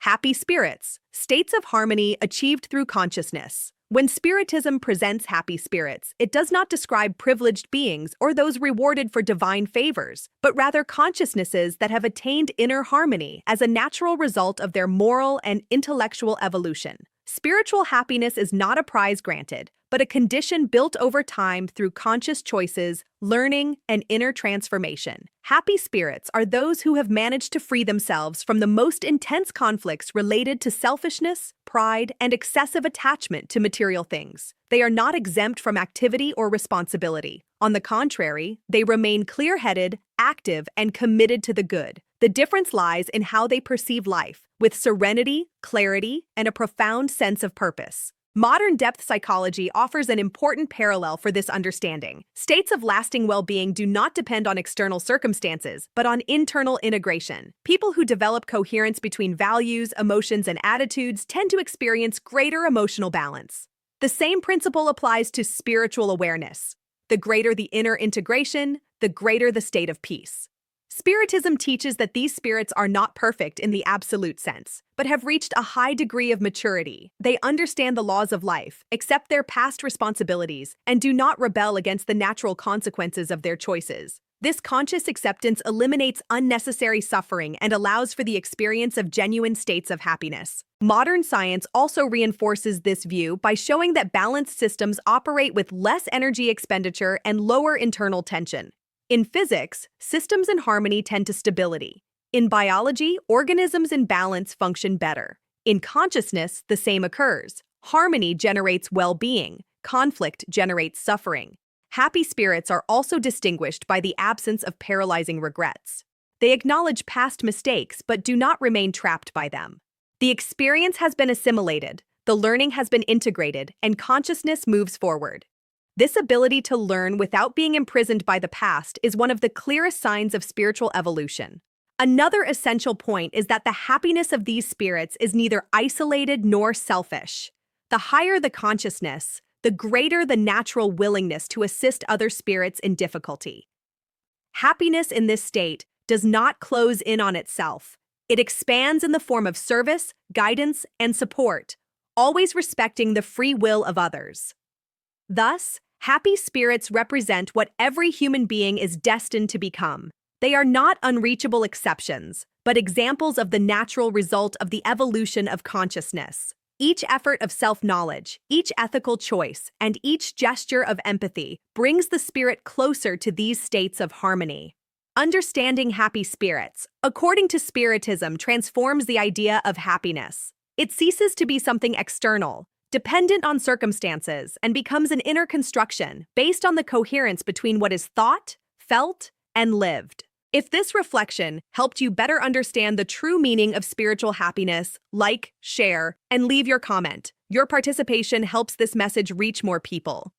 Happy spirits, states of harmony achieved through consciousness. When Spiritism presents happy spirits, it does not describe privileged beings or those rewarded for divine favors, but rather consciousnesses that have attained inner harmony as a natural result of their moral and intellectual evolution. Spiritual happiness is not a prize granted, but a condition built over time through conscious choices, learning, and inner transformation. Happy spirits are those who have managed to free themselves from the most intense conflicts related to selfishness, pride, and excessive attachment to material things. They are not exempt from activity or responsibility. On the contrary, they remain clear-headed, active, and committed to the good. The difference lies in how they perceive life, with serenity, clarity, and a profound sense of purpose. Modern depth psychology offers an important parallel for this understanding. States of lasting well-being do not depend on external circumstances, but on internal integration. People who develop coherence between values, emotions, and attitudes tend to experience greater emotional balance. The same principle applies to spiritual awareness. The greater the inner integration, the greater the state of peace. Spiritism teaches that these spirits are not perfect in the absolute sense, but have reached a high degree of maturity. They understand the laws of life, accept their past responsibilities, and do not rebel against the natural consequences of their choices. This conscious acceptance eliminates unnecessary suffering and allows for the experience of genuine states of happiness. Modern science also reinforces this view by showing that balanced systems operate with less energy expenditure and lower internal tension. In physics, systems in harmony tend to stability. In biology, organisms in balance function better. In consciousness, the same occurs. Harmony generates well-being. Conflict generates suffering. Happy spirits are also distinguished by the absence of paralyzing regrets. They acknowledge past mistakes but do not remain trapped by them. The experience has been assimilated, the learning has been integrated, and consciousness moves forward. This ability to learn without being imprisoned by the past is one of the clearest signs of spiritual evolution. Another essential point is that the happiness of these spirits is neither isolated nor selfish. The higher the consciousness, the greater the natural willingness to assist other spirits in difficulty. Happiness in this state does not close in on itself. It expands in the form of service, guidance, and support, always respecting the free will of others. Thus, happy spirits represent what every human being is destined to become. They are not unreachable exceptions, but examples of the natural result of the evolution of consciousness. Each effort of self-knowledge, each ethical choice, and each gesture of empathy brings the spirit closer to these states of harmony. Understanding happy spirits, according to Spiritism, transforms the idea of happiness. It ceases to be something external, dependent on circumstances, and becomes an inner construction based on the coherence between what is thought, felt, and lived. If this reflection helped you better understand the true meaning of spiritual happiness, like, share, and leave your comment. Your participation helps this message reach more people.